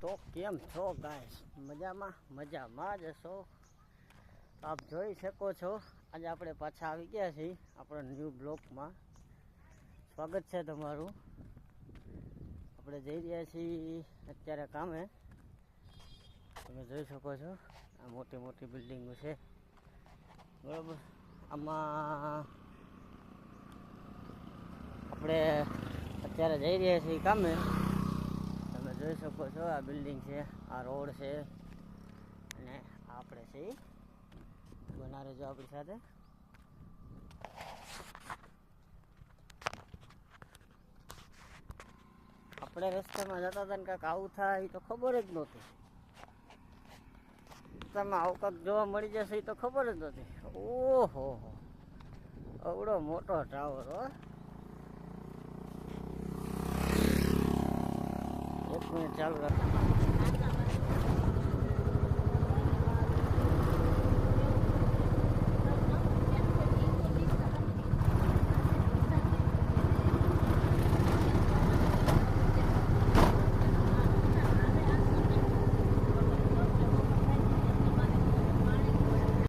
તો કેમ છો ગાઈસ? મજામાં જ હશો? આપ જોઈ શકો છો આજે આપણે પાછા આવી ગયા છીએ આપણા ન્યૂ બ્લોકમાં. સ્વાગત છે તમારું. આપણે જઈ રહ્યા છીએ અત્યારે કામે. તમે જોઈ શકો છો આ મોટી મોટી બિલ્ડિંગો છે, બરાબર. આમાં આપણે અત્યારે જઈ રહ્યા છીએ કામે. તમે જોઈ શકો છો આ બિલ્ડિંગ છે, આ રોડ છે, અને આપણે છે બના રહેજો આપણી સાથે. આપણે રસ્તામાં જતા હતા ને કાંઈક આવું થાય એ તો ખબર જ નહોતી. રસ્તામાં આવું કાંઈક જોવા મળી જશે એ તો ખબર જ નહોતી. ઓહો, અવડો મોટો ટાવર હો. 1 મિનિટ ચાલુ રાખો.